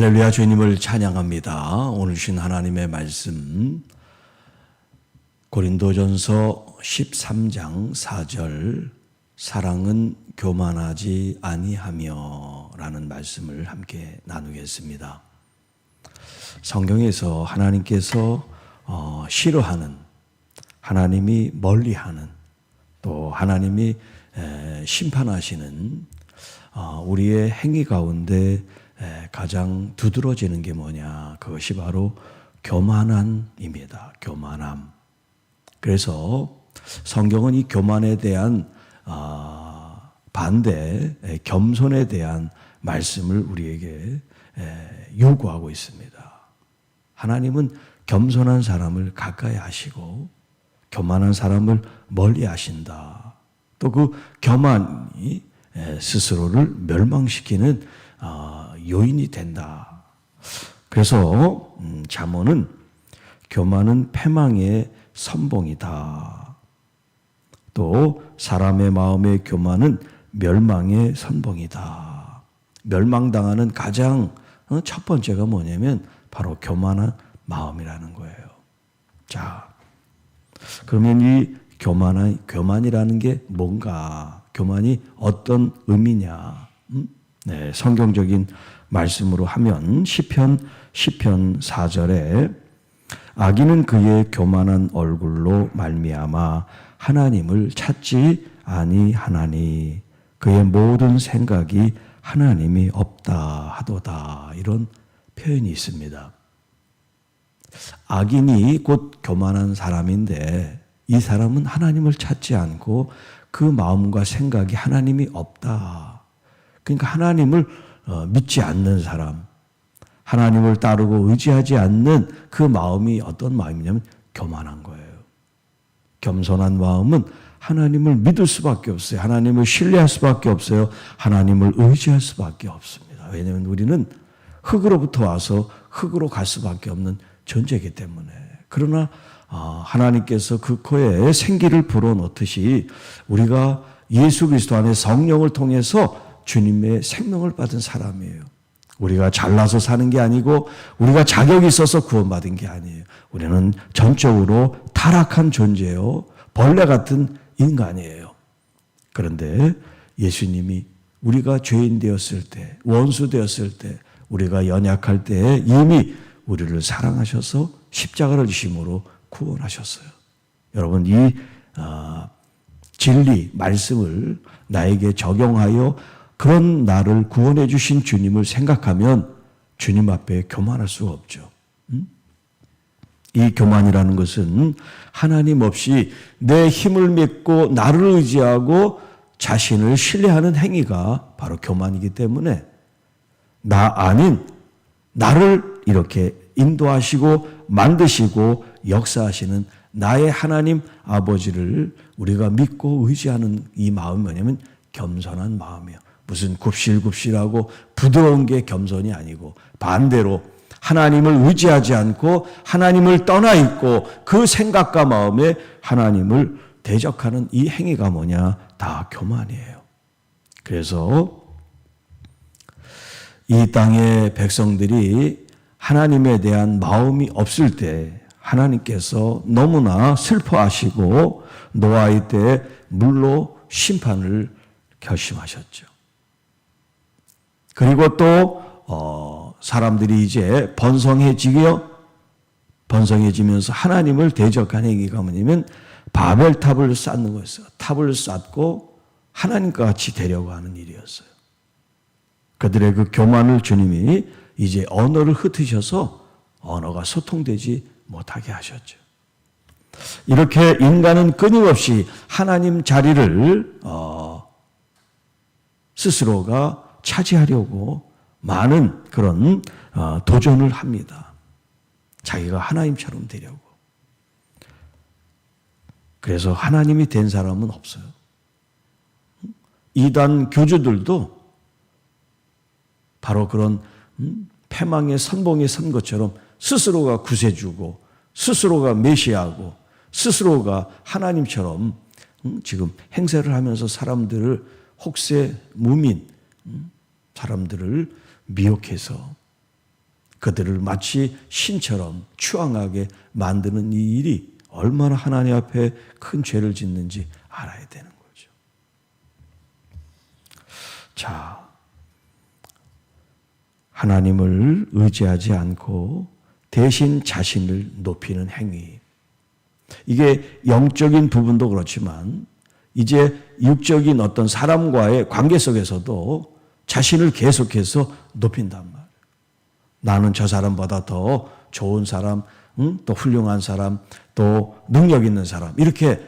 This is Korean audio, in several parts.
할렐루야, 주님을 찬양합니다. 오늘 주신 하나님의 말씀 고린도전서 13장 4절 사랑은 교만하지 아니하며 라는 말씀을 함께 나누겠습니다. 성경에서 하나님께서 싫어하는, 하나님이 멀리하는, 또 하나님이 심판하시는 우리의 행위 가운데 가장 두드러지는 게 뭐냐? 그것이 바로 교만함입니다. 교만함. 그래서 성경은 이 교만에 대한 반대, 겸손에 대한 말씀을 우리에게 요구하고 있습니다. 하나님은 겸손한 사람을 가까이 하시고 교만한 사람을 멀리 하신다. 또 그 교만이 스스로를 멸망시키는 요인이 된다. 그래서 잠언은 교만은 패망의 선봉이다. 또 사람의 마음의 교만은 멸망의 선봉이다. 멸망당하는 가장 첫 번째가 뭐냐면 바로 교만한 마음이라는 거예요. 자, 그러면 이 교만이라는 게 뭔가? 교만이 어떤 의미냐? 네, 성경적인 말씀으로 하면 시편 4절에 악인은 그의 교만한 얼굴로 말미암아 하나님을 찾지 아니하나니 그의 모든 생각이 하나님이 없다 하도다. 이런 표현이 있습니다. 악인이 곧 교만한 사람인데 이 사람은 하나님을 찾지 않고 그 마음과 생각이 하나님이 없다. 그러니까 하나님을 믿지 않는 사람, 하나님을 따르고 의지하지 않는 그 마음이 어떤 마음이냐면 교만한 거예요. 겸손한 마음은 하나님을 믿을 수밖에 없어요. 하나님을 신뢰할 수밖에 없어요. 하나님을 의지할 수밖에 없습니다. 왜냐하면 우리는 흙으로부터 와서 흙으로 갈 수밖에 없는 존재이기 때문에. 그러나 하나님께서 그 코에 생기를 불어넣듯이 우리가 예수 그리스도 안에 성령을 통해서 주님의 생명을 받은 사람이에요. 우리가 잘나서 사는 게 아니고 우리가 자격이 있어서 구원받은 게 아니에요. 우리는 전적으로 타락한 존재요. 벌레 같은 인간이에요. 그런데 예수님이 우리가 죄인 되었을 때, 원수 되었을 때, 우리가 연약할 때 이미 우리를 사랑하셔서 십자가를 지심으로 구원하셨어요. 여러분, 이 진리, 말씀을 나에게 적용하여 그런 나를 구원해 주신 주님을 생각하면 주님 앞에 교만할 수가 없죠. 이 교만이라는 것은 하나님 없이 내 힘을 믿고 나를 의지하고 자신을 신뢰하는 행위가 바로 교만이기 때문에 나 아닌 나를 이렇게 인도하시고 만드시고 역사하시는 나의 하나님 아버지를 우리가 믿고 의지하는 이 마음이 뭐냐면 겸손한 마음이에요. 무슨 굽실굽실하고 부드러운 게 겸손이 아니고 반대로 하나님을 의지하지 않고 하나님을 떠나 있고 그 생각과 마음에 하나님을 대적하는 이 행위가 뭐냐? 다 교만이에요. 그래서 이 땅의 백성들이 하나님에 대한 마음이 없을 때 하나님께서 너무나 슬퍼하시고 노아의 때 물로 심판을 결심하셨죠. 그리고 또 사람들이 이제 번성해지면서 하나님을 대적한 행위가 뭐냐면 바벨탑을 쌓는 거였어요. 탑을 쌓고 하나님과 같이 되려고 하는 일이었어요. 그들의 그 교만을 주님이 이제 언어를 흩으셔서 언어가 소통되지 못하게 하셨죠. 이렇게 인간은 끊임없이 하나님 자리를 스스로가 차지하려고 많은 그런 도전을 합니다. 자기가 하나님처럼 되려고. 그래서 하나님이 된 사람은 없어요. 이단 교주들도 바로 그런 패망의 선봉에 선 것처럼 스스로가 구세주고 스스로가 메시아고 스스로가 하나님처럼 지금 행세를 하면서 사람들을 혹세 무민 사람들을 미혹해서 그들을 마치 신처럼 추앙하게 만드는 이 일이 얼마나 하나님 앞에 큰 죄를 짓는지 알아야 되는 거죠. 자, 하나님을 의지하지 않고 대신 자신을 높이는 행위. 이게 영적인 부분도 그렇지만 이제 육적인 어떤 사람과의 관계 속에서도 자신을 계속해서 높인단 말이에요. 나는 저 사람보다 더 좋은 사람, 또 훌륭한 사람, 또 능력 있는 사람 이렇게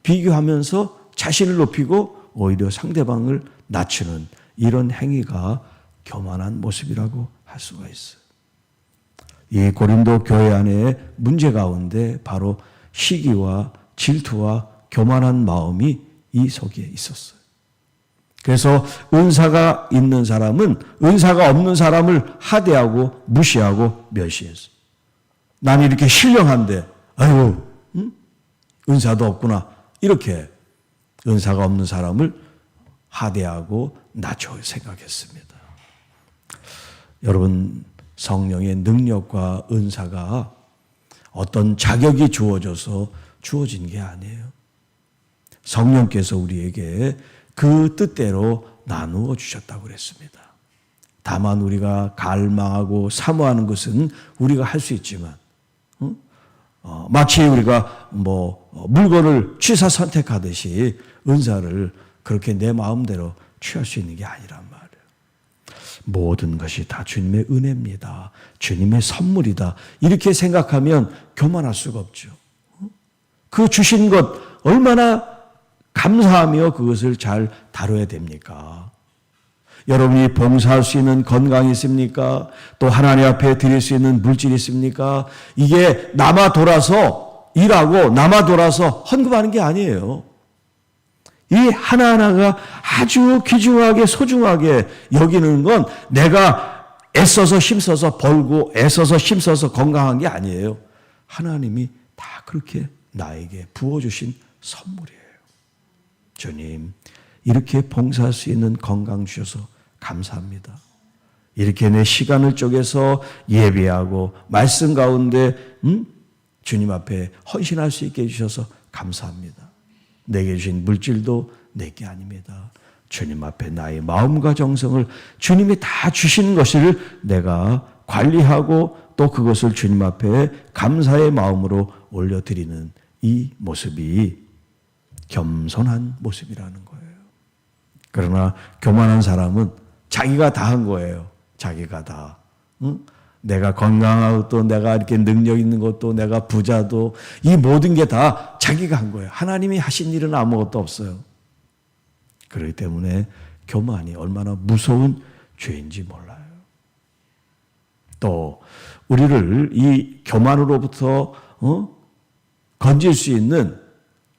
비교하면서 자신을 높이고 오히려 상대방을 낮추는 이런 행위가 교만한 모습이라고 할 수가 있어요. 이 고린도 교회 안에 문제 가운데 바로 시기와 질투와 교만한 마음이 이 속에 있었어요. 그래서 은사가 있는 사람은 은사가 없는 사람을 하대하고 무시하고 멸시했어요. 난 이렇게 신령한데 아유 은사도 없구나 이렇게 은사가 없는 사람을 하대하고 낮춰 생각했습니다. 여러분 성령의 능력과 은사가 어떤 자격이 주어져서 주어진 게 아니에요. 성령께서 우리에게 그 뜻대로 나누어 주셨다고 그랬습니다. 다만 우리가 갈망하고 사모하는 것은 우리가 할 수 있지만 마치 우리가 물건을 취사 선택하듯이 은사를 그렇게 내 마음대로 취할 수 있는 게 아니란 말이에요. 모든 것이 다 주님의 은혜입니다. 주님의 선물이다. 이렇게 생각하면 교만할 수가 없죠. 그 주신 것 얼마나 감사하며 그것을 잘 다뤄야 됩니까? 여러분이 봉사할 수 있는 건강이 있습니까? 또 하나님 앞에 드릴 수 있는 물질이 있습니까? 이게 남아 돌아서 일하고 남아 돌아서 헌금하는 게 아니에요. 이 하나하나가 아주 귀중하게 소중하게 여기는 건 내가 애써서 힘써서 벌고 애써서 힘써서 건강한 게 아니에요. 하나님이 다 그렇게 나에게 부어주신 선물이에요. 주님, 이렇게 봉사할 수 있는 건강 주셔서 감사합니다. 이렇게 내 시간을 쪼개서 예배하고 말씀 가운데 주님 앞에 헌신할 수 있게 해주셔서 감사합니다. 내게 주신 물질도 내게 아닙니다. 주님 앞에 나의 마음과 정성을 주님이 다 주신 것을 내가 관리하고 또 그것을 주님 앞에 감사의 마음으로 올려드리는 이 모습이 겸손한 모습이라는 거예요. 그러나 교만한 사람은 자기가 다 한 거예요. 자기가 다. 내가 건강하고 또 내가 이렇게 능력 있는 것도 내가 부자도 이 모든 게 다 자기가 한 거예요. 하나님이 하신 일은 아무것도 없어요. 그렇기 때문에 교만이 얼마나 무서운 죄인지 몰라요. 또 우리를 이 교만으로부터 건질 수 있는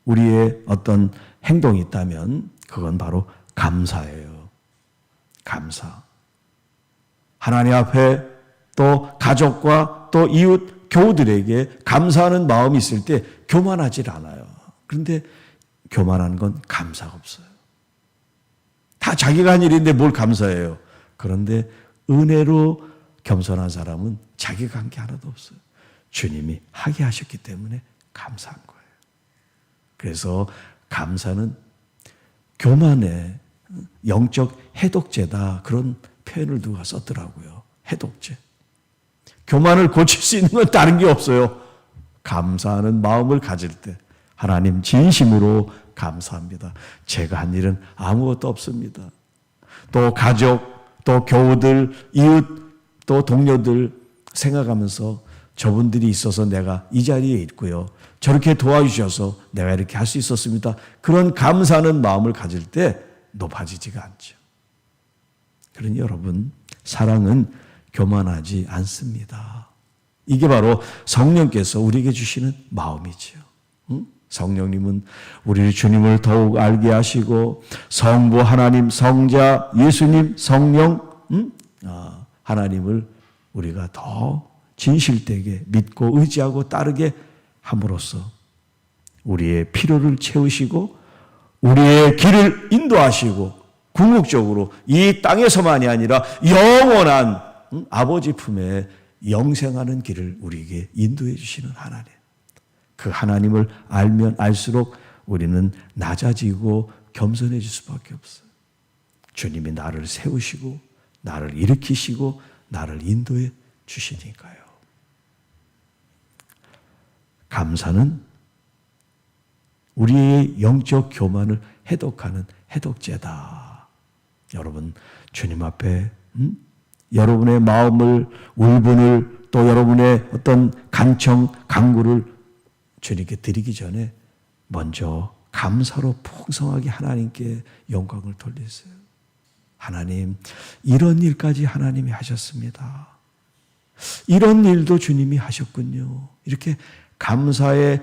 우리의 어떤 행동이 있다면 그건 바로 감사예요. 감사. 하나님 앞에 또 가족과 또 이웃 교우들에게 감사하는 마음이 있을 때 교만하질 않아요. 그런데 교만한 건 감사가 없어요. 다 자기가 한 일인데 뭘 감사해요. 그런데 은혜로 겸손한 사람은 자기가 한 게 하나도 없어요. 주님이 하게 하셨기 때문에 감사한 거예요. 그래서 감사는 교만의 영적 해독제다. 그런 표현을 누가 썼더라고요. 해독제. 교만을 고칠 수 있는 건 다른 게 없어요. 감사하는 마음을 가질 때 하나님 진심으로 감사합니다. 제가 한 일은 아무것도 없습니다. 또 가족, 또 교우들, 이웃, 또 동료들 생각하면서 저분들이 있어서 내가 이 자리에 있고요. 저렇게 도와주셔서 내가 이렇게 할 수 있었습니다. 그런 감사하는 마음을 가질 때 높아지지가 않죠. 그러니 여러분, 사랑은 교만하지 않습니다. 이게 바로 성령께서 우리에게 주시는 마음이지요. 성령님은 우리 주님을 더욱 알게 하시고 성부 하나님, 성자, 예수님, 성령 하나님을 우리가 더 진실되게 믿고 의지하고 따르게 함으로써 우리의 필요를 채우시고 우리의 길을 인도하시고 궁극적으로 이 땅에서만이 아니라 영원한 아버지 품에 영생하는 길을 우리에게 인도해 주시는 하나님. 그 하나님을 알면 알수록 우리는 낮아지고 겸손해질 수밖에 없어요. 주님이 나를 세우시고 나를 일으키시고 나를 인도해 주시니까요. 감사는 우리의 영적 교만을 해독하는 해독제다. 여러분, 주님 앞에 여러분의 마음을, 울분을, 또 여러분의 어떤 간청, 간구를 주님께 드리기 전에 먼저 감사로 풍성하게 하나님께 영광을 돌리세요. 하나님, 이런 일까지 하나님이 하셨습니다. 이런 일도 주님이 하셨군요. 이렇게 감사에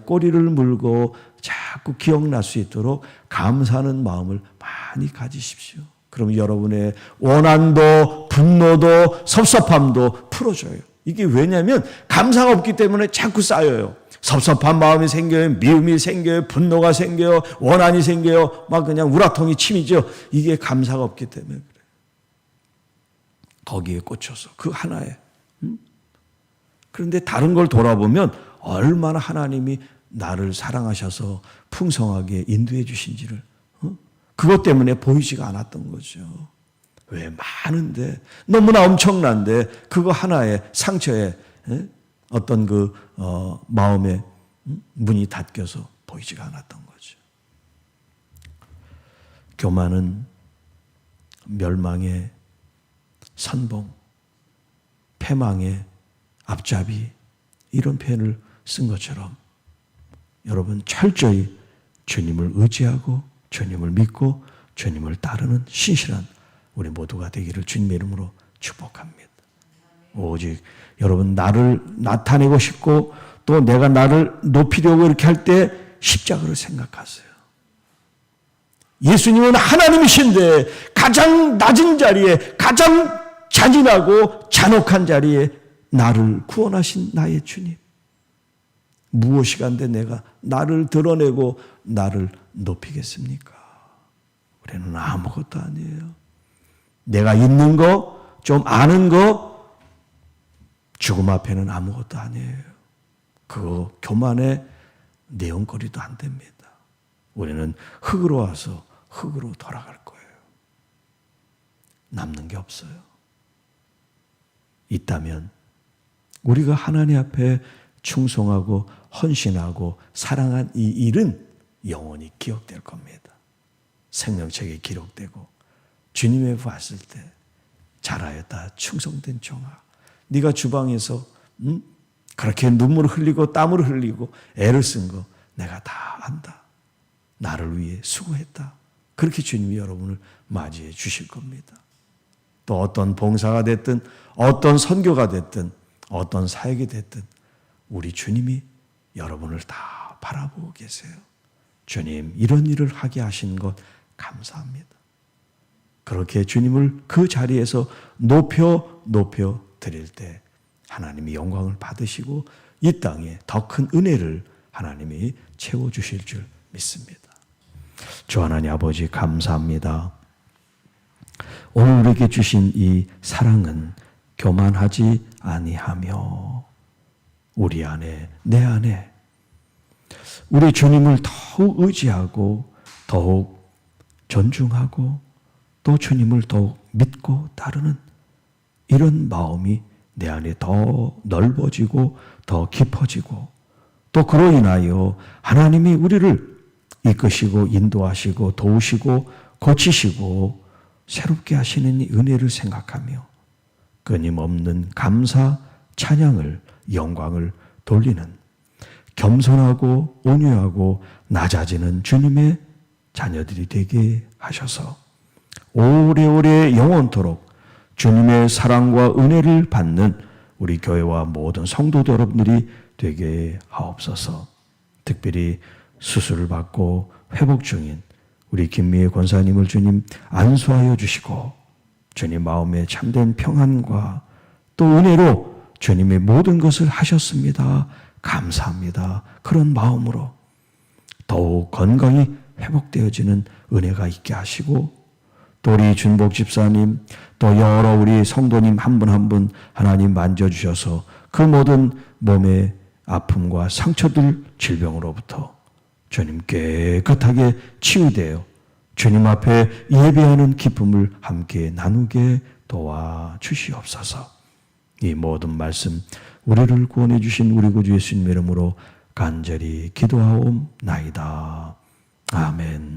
꼬리를 물고 자꾸 기억날 수 있도록 감사하는 마음을 많이 가지십시오. 그럼 여러분의 원한도 분노도 섭섭함도 풀어져요. 이게 왜냐하면 감사가 없기 때문에 자꾸 쌓여요. 섭섭한 마음이 생겨요. 미움이 생겨요. 분노가 생겨요. 원한이 생겨요. 막 그냥 우라통이 치미죠. 이게 감사가 없기 때문에 그래요. 거기에 꽂혀서 그 하나에. 그런데 다른 걸 돌아보면 얼마나 하나님이 나를 사랑하셔서 풍성하게 인도해 주신지를 그것 때문에 보이지가 않았던 거죠. 왜 많은데 너무나 엄청난데 그거 하나에 상처에 어떤 그 마음의 문이 닫혀서 보이지가 않았던 거죠. 교만은 멸망의 선봉, 패망의 앞잡이 이런 표현을 쓴 것처럼 여러분 철저히 주님을 의지하고 주님을 믿고 주님을 따르는 신실한 우리 모두가 되기를 주님의 이름으로 축복합니다. 오직 여러분 나를 나타내고 싶고 또 내가 나를 높이려고 이렇게 할 때 십자가를 생각하세요. 예수님은 하나님이신데 가장 낮은 자리에 가장 잔인하고 잔혹한 자리에 나를 구원하신 나의 주님. 무엇이 간데 내가 나를 드러내고 나를 높이겠습니까? 우리는 아무것도 아니에요. 내가 있는 거, 좀 아는 거, 죽음 앞에는 아무것도 아니에요. 그거 교만의 내용거리도 안 됩니다. 우리는 흙으로 와서 흙으로 돌아갈 거예요. 남는 게 없어요. 있다면 우리가 하나님 앞에 충성하고 헌신하고 사랑한 이 일은 영원히 기억될 겁니다. 생명책에 기록되고 주님에 봤을 때 잘하였다 충성된 종아. 네가 주방에서 그렇게 눈물을 흘리고 땀을 흘리고 애를 쓴 거 내가 다 안다. 나를 위해 수고했다. 그렇게 주님이 여러분을 맞이해 주실 겁니다. 또 어떤 봉사가 됐든 어떤 선교가 됐든 어떤 사역이 됐든 우리 주님이 여러분을 다 바라보고 계세요. 주님 이런 일을 하게 하신 것 감사합니다. 그렇게 주님을 그 자리에서 높여 드릴 때 하나님이 영광을 받으시고 이 땅에 더 큰 은혜를 하나님이 채워주실 줄 믿습니다. 주 하나님 아버지 감사합니다. 오늘 우리에게 주신 이 사랑은 교만하지 아니하며 우리 안에 내 안에 우리 주님을 더욱 의지하고 더욱 존중하고 또 주님을 더욱 믿고 따르는 이런 마음이 내 안에 더 넓어지고 더 깊어지고 또 그로 인하여 하나님이 우리를 이끄시고 인도하시고 도우시고 고치시고 새롭게 하시는 이 은혜를 생각하며 끊임없는 감사, 찬양을, 영광을 돌리는 겸손하고 온유하고 낮아지는 주님의 자녀들이 되게 하셔서 오래오래 영원토록 주님의 사랑과 은혜를 받는 우리 교회와 모든 성도 여러분들이 되게 하옵소서. 특별히 수술을 받고 회복 중인 우리 김미애 권사님을 주님 안수하여 주시고 주님 마음에 참된 평안과 또 은혜로 주님의 모든 것을 하셨습니다. 감사합니다. 그런 마음으로 더욱 건강히 회복되어지는 은혜가 있게 하시고 또 우리 준복 집사님, 또 여러 우리 성도님 한 분 한 분 하나님 만져주셔서 그 모든 몸의 아픔과 상처들, 질병으로부터 주님 깨끗하게 치유되어 주님 앞에 예배하는 기쁨을 함께 나누게 도와주시옵소서. 이 모든 말씀 우리를 구원해 주신 우리 구주 예수님의 이름으로 간절히 기도하옵나이다. 아멘.